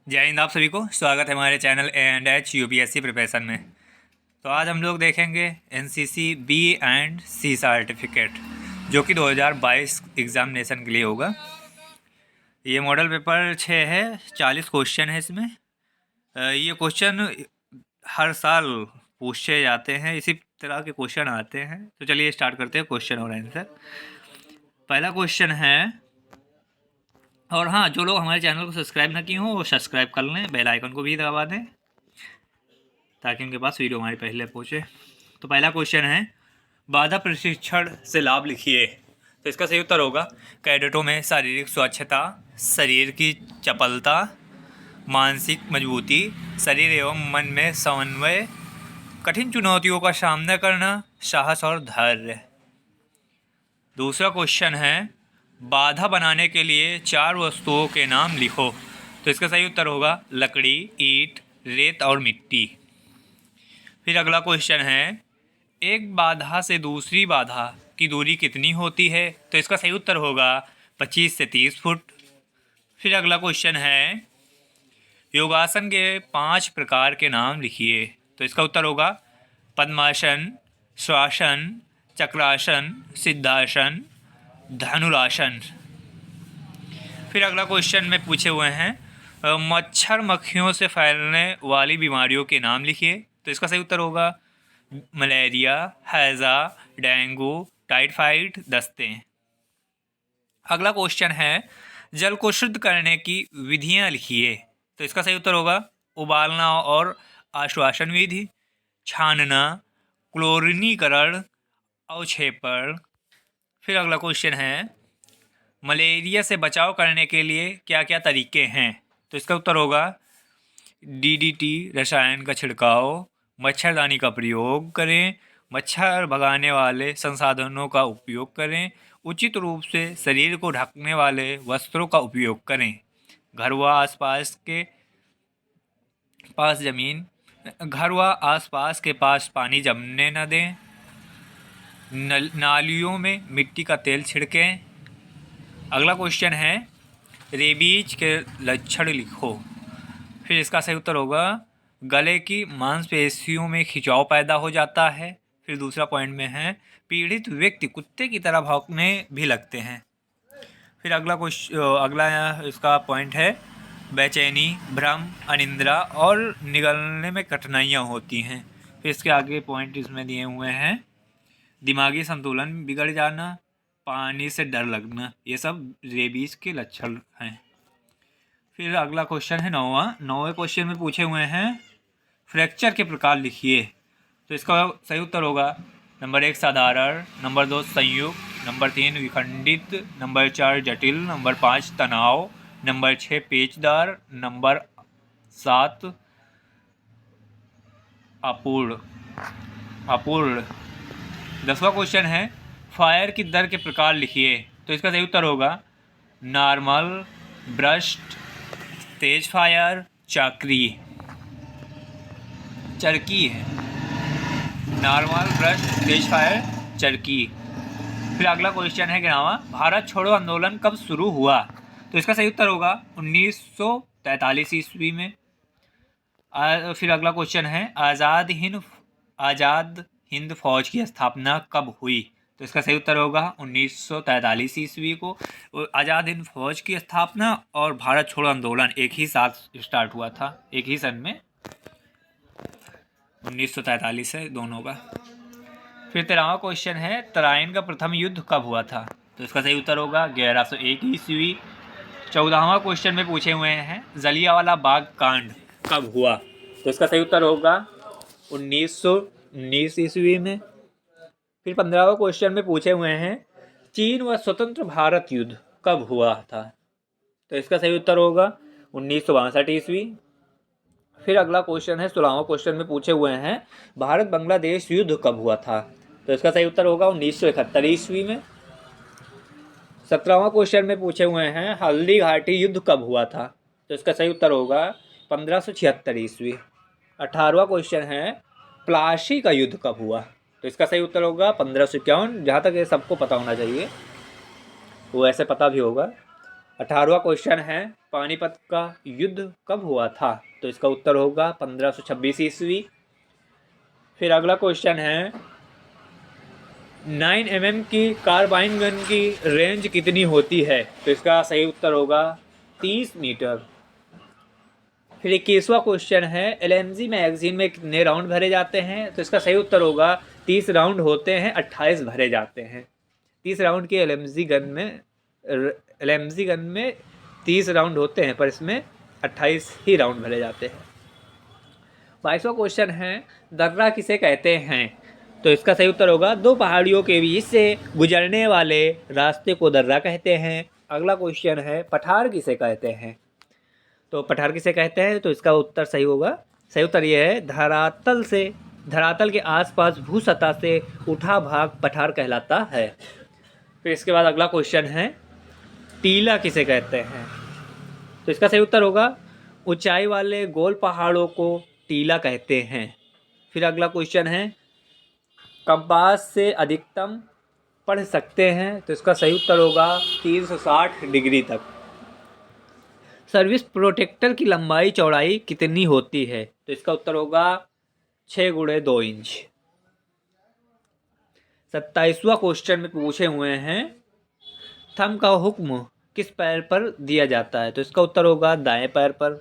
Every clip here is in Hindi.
जय हिंद। आप सभी को स्वागत है हमारे चैनल A&H UPSC प्रिपरेशन में। तो आज हम लोग देखेंगे NCC B and C certificate जो कि 2022 एग्ज़ामिनेशन के लिए होगा। ये मॉडल पेपर 6 है, 40 क्वेश्चन है इसमें। ये क्वेश्चन हर साल पूछे जाते हैं, इसी तरह के क्वेश्चन आते हैं। तो चलिए स्टार्ट करते हैं क्वेश्चन और आंसर। पहला क्वेश्चन है, और हाँ, जो लोग हमारे चैनल को सब्सक्राइब ना किए हों वो सब्सक्राइब कर लें, बेल आइकन को भी दबा दें ताकि उनके पास वीडियो हमारी पहले पहुँचे। तो पहला क्वेश्चन है, बाधा प्रशिक्षण से लाभ लिखिए। तो इसका सही उत्तर होगा कैडेटों में शारीरिक स्वच्छता, शरीर की चपलता, मानसिक मजबूती, शरीर एवं मन में समन्वय, कठिन चुनौतियों का सामना करना, साहस और धैर्य। दूसरा क्वेश्चन है, बाधा बनाने के लिए 4 वस्तुओं के नाम लिखो। तो इसका सही उत्तर होगा लकड़ी, ईंट, रेत और मिट्टी। फिर अगला क्वेश्चन है, एक बाधा से दूसरी बाधा की दूरी कितनी होती है। तो इसका सही उत्तर होगा 25 से 30 फुट। फिर अगला क्वेश्चन है, योगासन के 5 प्रकार के नाम लिखिए। तो इसका उत्तर होगा पद्मासन, श्वासन, चक्रासन, सिद्धासन, धनुरासन। फिर अगला क्वेश्चन में पूछे हुए हैं, मच्छर मक्खियों से फैलने वाली बीमारियों के नाम लिखिए। तो इसका सही उत्तर होगा मलेरिया, हैज़ा, डेंगू, टाइफाइड, दस्ते। अगला क्वेश्चन है, जल को शुद्ध करने की विधियां लिखिए। तो इसका सही उत्तर होगा उबालना और आश्वासन विधि, छानना, क्लोरीनीकरण, अवक्षेपण। फिर अगला क्वेश्चन है, मलेरिया से बचाव करने के लिए क्या क्या तरीके हैं। तो इसका उत्तर होगा DDT रसायन का छिड़काव, मच्छरदानी का प्रयोग करें, मच्छर भगाने वाले संसाधनों का उपयोग करें, उचित रूप से शरीर को ढकने वाले वस्त्रों का उपयोग करें, घर व आसपास के पास पानी जमने न दें, नालियों में मिट्टी का तेल छिड़कें। अगला क्वेश्चन है, रेबीज के लक्षण लिखो। फिर इसका सही उत्तर होगा गले की मांसपेशियों में खिंचाव पैदा हो जाता है। फिर दूसरा पॉइंट में है, पीड़ित व्यक्ति कुत्ते की तरह भौंकने भी लगते हैं। फिर अगला इसका पॉइंट है, बेचैनी, भ्रम, अनिद्रा और निगलने में कठिनाइयाँ होती हैं। फिर इसके आगे पॉइंट इसमें दिए हुए हैं, दिमागी संतुलन बिगड़ जाना, पानी से डर लगना, ये सब रेबीज के लक्षण हैं। फिर अगला क्वेश्चन है नौवें क्वेश्चन में पूछे हुए हैं, फ्रैक्चर के प्रकार लिखिए। तो इसका सही उत्तर होगा नंबर 1 साधारण, नंबर 2 संयुक्त, नंबर 3 विखंडित, नंबर 4 जटिल, नंबर 5 तनाव, नंबर 6 पेचदार, नंबर 7 अपूर्ण। 10वां क्वेश्चन है, फायर की दर के प्रकार लिखिए। तो इसका सही उत्तर होगा नॉर्मल, ब्रस्ट, तेज फायर, चरकी है। नॉर्मल, ब्रस्ट, तेज फायर, चरकी। फिर अगला क्वेश्चन है कि भारत छोड़ो आंदोलन कब शुरू हुआ। तो इसका सही उत्तर होगा 1943 ईस्वी में। फिर अगला क्वेश्चन है, आज़ाद हिंद फौज की स्थापना कब हुई। तो इसका सही उत्तर होगा 1943 ईस्वी को आज़ाद हिंद फौज की स्थापना और भारत छोड़ो आंदोलन एक ही साथ स्टार्ट हुआ था, एक ही सन में, 1943 है दोनों का। फिर 13वां क्वेश्चन है, तराइन का प्रथम युद्ध कब हुआ था। तो इसका सही उत्तर होगा 1101 ईस्वी। 14वां क्वेश्चन में पूछे हुए हैं, जलियांवाला बाग कांड कब हुआ। तो इसका सही उत्तर होगा 1919 ईस्वी में। फिर 15वां क्वेश्चन में पूछे हुए हैं, चीन व स्वतंत्र भारत युद्ध कब हुआ था। तो इसका सही उत्तर होगा 1962 ईस्वी। फिर अगला क्वेश्चन है 16वां क्वेश्चन में पूछे हुए हैं, भारत बांग्लादेश युद्ध कब हुआ था। तो इसका सही उत्तर होगा 1971 ईस्वी में। 17वां क्वेश्चन में पूछे हुए हैं, हल्दी घाटी युद्ध कब हुआ था। तो इसका सही उत्तर होगा 1576 ईस्वी। 18वां क्वेश्चन है, प्लासी का युद्ध कब हुआ। तो इसका सही उत्तर होगा 1551। जहाँ तक ये सबको पता होना चाहिए, वो ऐसे पता भी होगा। 18वां क्वेश्चन है पानीपत का युद्ध कब हुआ था? तो इसका उत्तर होगा 1526 ईस्वी। फिर अगला क्वेश्चन है 9 mm की कार्बाइन गन की रेंज कितनी होती है? तो इसका सही उत्तर होगा 30 मीटर। फिर 21वां क्वेश्चन है एलएमजी मैगजीन में कितने राउंड भरे जाते हैं? तो इसका सही उत्तर होगा 30 राउंड होते हैं, 28 भरे जाते हैं। 30 राउंड की एलएमजी गन में 30 राउंड होते हैं, पर इसमें 28 ही राउंड भरे जाते हैं। 22वां क्वेश्चन है दर्रा किसे कहते हैं? तो इसका सही उत्तर होगा दो पहाड़ियों के बीच से गुजरने वाले रास्ते को दर्रा कहते हैं। अगला क्वेश्चन है पठार किसे कहते हैं? तो पठार किसे कहते हैं? तो इसका उत्तर सही होगा, सही उत्तर यह है धरातल के आसपास भू सतह से उठा भाग पठार कहलाता है। फिर इसके बाद अगला क्वेश्चन है टीला किसे कहते हैं? तो इसका सही उत्तर होगा ऊंचाई वाले गोल पहाड़ों को टीला कहते हैं। फिर अगला क्वेश्चन है कंपास से अधिकतम पढ़ सकते हैं? तो इसका सही उत्तर होगा 360 डिग्री तक। सर्विस प्रोटेक्टर की लंबाई चौड़ाई कितनी होती है? तो इसका उत्तर होगा 6 × 2 इंच। 27वां क्वेश्चन में पूछे हुए हैं थंब का हुक्म किस पैर पर दिया जाता है? तो इसका उत्तर होगा दाएं पैर पर।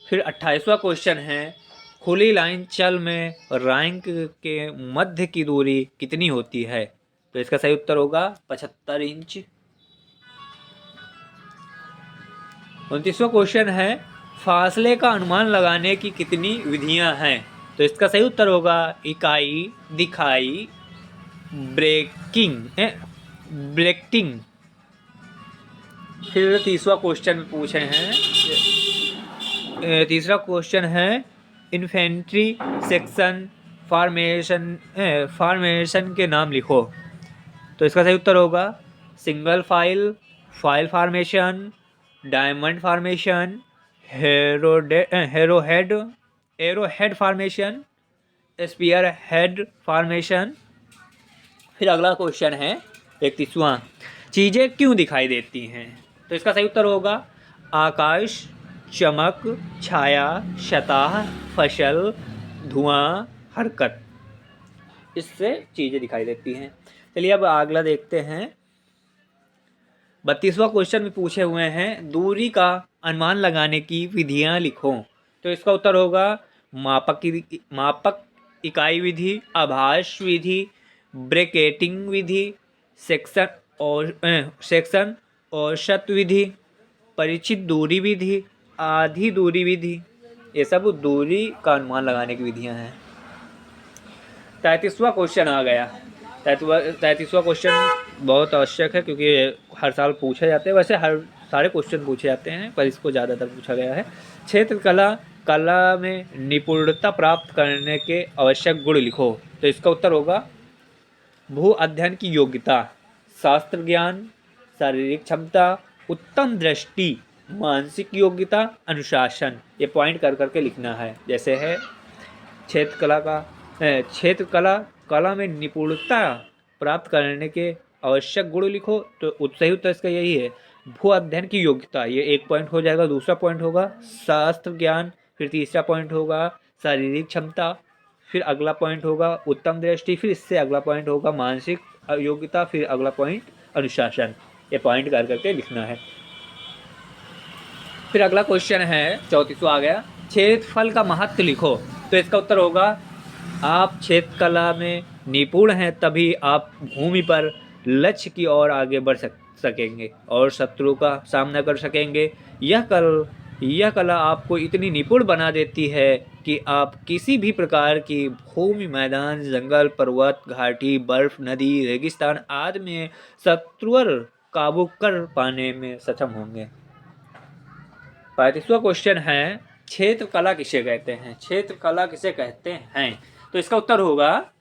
फिर 28वां क्वेश्चन है खुली लाइन चल में रैंक के मध्य की दूरी कितनी होती है? तो इसका सही उत्तर होगा 75 इंच। 29वां क्वेश्चन है फासले का अनुमान लगाने की कितनी विधियां हैं? तो इसका सही उत्तर होगा इकाई, दिखाई, ब्रेकिंग। फिर 30वां क्वेश्चन पूछे हैं, तीसरा क्वेश्चन है इन्फेंट्री सेक्शन फॉर्मेशन के नाम लिखो। तो इसका सही उत्तर होगा single file formation, diamond formation, arrowhead formation, spearhead formation. फिर अगला क्वेश्चन है 31वां चीज़ें क्यों दिखाई देती हैं? तो इसका सही उत्तर होगा आकाश, चमक, छाया, सतह, फसल, धुआं, हरकत, इससे चीज़ें दिखाई देती हैं। चलिए अब अगला देखते हैं। 32वां क्वेश्चन में पूछे हुए हैं दूरी का अनुमान लगाने की विधियां लिखो। तो इसका उत्तर होगा मापक इकाई विधि, आभास विधि, ब्रैकेटिंग विधि, सेक्शन औसत विधि, परिचित दूरी विधि, आधी दूरी विधि। ये सब दूरी का अनुमान लगाने की विधियां हैं। 33वां क्वेश्चन आ गया। 33वां क्वेश्चन बहुत आवश्यक है क्योंकि हर साल पूछे जाते हैं, वैसे हर सारे क्वेश्चन पूछे जाते हैं पर इसको ज़्यादातर पूछा गया है। क्षेत्र कला में निपुणता प्राप्त करने के आवश्यक गुण लिखो। तो इसका उत्तर होगा भू अध्ययन की योग्यता, शास्त्र ज्ञान, शारीरिक क्षमता, उत्तम दृष्टि, मानसिक योग्यता, अनुशासन। ये पॉइंट कर करके लिखना है। जैसे है क्षेत्र कला में निपुणता प्राप्त करने के आवश्यक गुण लिखो। तो सही उत्तर इसका यही है भू अध्ययन की योग्यता, ये एक पॉइंट हो जाएगा। दूसरा पॉइंट होगा शास्त्र ज्ञान, फिर तीसरा पॉइंट होगा शारीरिक क्षमता, फिर अगला पॉइंट होगा उत्तम दृष्टि, फिर इससे अगला पॉइंट होगा मानसिक योग्यता, फिर अगला पॉइंट अनुशासन। ये पॉइंट कर करके लिखना है। फिर अगला क्वेश्चन है 34वां आ गया क्षेत्रफल का महत्व लिखो। तो इसका उत्तर होगा आप क्षेत्र कला में निपुण हैं तभी आप भूमि पर लक्ष्य की ओर आगे बढ़ सकेंगे और शत्रु का सामना कर सकेंगे। यह कला आपको इतनी निपुण बना देती है कि आप किसी भी प्रकार की भूमि, मैदान, जंगल, पर्वत, घाटी, बर्फ, नदी, रेगिस्तान आदि में शत्रु काबू कर पाने में सक्षम होंगे। 35वां क्वेश्चन है क्षेत्र कला किसे कहते हैं? क्षेत्र कला किसे कहते हैं? तो इसका उत्तर होगा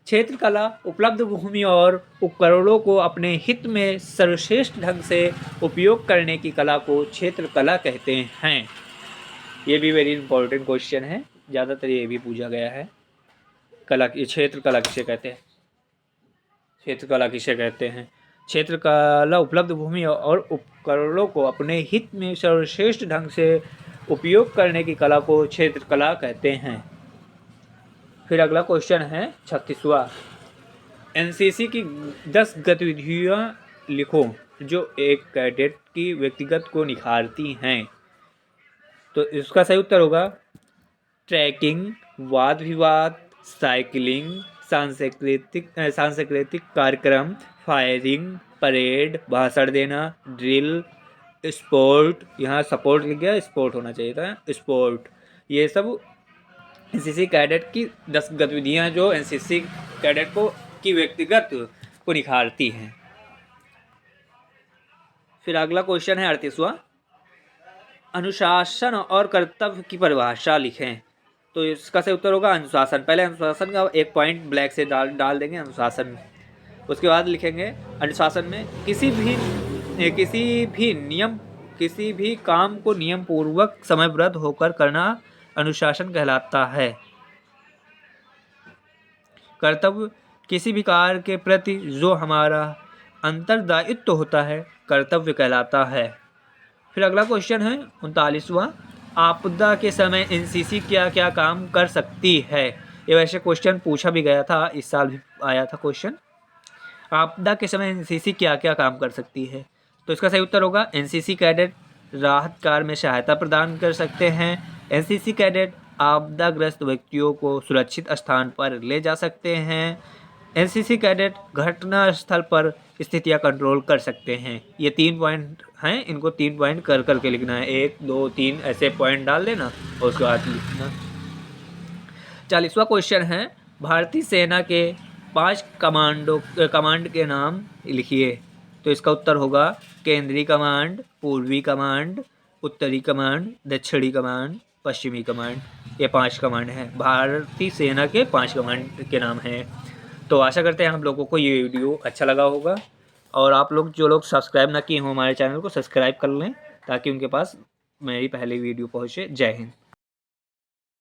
क्षेत्र कला उपलब्ध भूमि और उपकरणों को अपने हित में सर्वश्रेष्ठ ढंग से उपयोग करने की कला को क्षेत्र कला कहते हैं। ये भी वेरी इंपॉर्टेंट क्वेश्चन है, ज़्यादातर ये भी पूछा गया है। क्षेत्र कला किसे कहते हैं? क्षेत्र कला किसे कहते हैं? क्षेत्रकला उपलब्ध भूमि और उपकरणों को अपने हित में सर्वश्रेष्ठ ढंग से उपयोग करने की कला को क्षेत्रकला कहते हैं। फिर अगला क्वेश्चन है 36वां, एनसीसी की 10 गतिविधियां लिखो जो एक कैडेट की व्यक्तिगत को निखारती हैं। तो इसका सही उत्तर होगा ट्रैकिंग, वाद विवाद, साइकिलिंग, सांस्कृतिक कार्यक्रम, फायरिंग, परेड, भाषण देना, ड्रिल, स्पोर्ट, यहाँ सपोर्ट लिख गया, स्पोर्ट होना चाहिए था, स्पोर्ट। ये सब एनसीसी कैडेट की 10 गतिविधियां जो एनसीसी कैडेट की व्यक्तिगत को निखारती हैं। फिर अगला क्वेश्चन है 38वां, अनुशासन और कर्तव्य की परिभाषा लिखें। तो इसका सही उत्तर होगा अनुशासन। पहले अनुशासन का एक पॉइंट ब्लैक से डाल देंगे अनुशासन में। उसके बाद लिखेंगे अनुशासन में किसी भी काम को नियम पूर्वक समयबद्ध होकर करना अनुशासन कहलाता है। कर्तव्य किसी भी कार्य के प्रति जो हमारा अंतर्दायित्व होता है कर्तव्य कहलाता है। फिर अगला क्वेश्चन है 39वां, आपदा के समय एनसीसी क्या क्या काम कर सकती है। ये वैसे क्वेश्चन पूछा भी गया था, इस साल भी आया था क्वेश्चन। आपदा के समय एनसीसी क्या क्या काम कर सकती है। तो इसका सही उत्तर होगा एनसीसी कैडेट राहत कार्य में सहायता प्रदान कर सकते हैं। एनसीसी कैडेट आपदाग्रस्त व्यक्तियों को सुरक्षित स्थान पर ले जा सकते हैं। एनसीसी कैडेट घटना स्थल पर स्थितियां कंट्रोल कर सकते हैं। ये 3 पॉइंट हैं, इनको 3 पॉइंट कर करके लिखना है, 1 2 3 ऐसे पॉइंट डाल देना और उसके बाद लिखना। 40वां क्वेश्चन है भारतीय सेना के 5 कमांड के नाम लिखिए। तो इसका उत्तर होगा केंद्रीय कमांड, पूर्वी कमांड, उत्तरी कमांड, दक्षिणी कमांड, पश्चिमी कमांड। ये 5 कमांड हैं, भारतीय सेना के 5 कमांड के नाम हैं। तो आशा करते हैं आप लोगों को ये वीडियो अच्छा लगा होगा और आप लोग जो लोग सब्सक्राइब ना किए हों हमारे चैनल को सब्सक्राइब कर लें ताकि उनके पास मेरी पहली वीडियो पहुँचे। जय हिंद।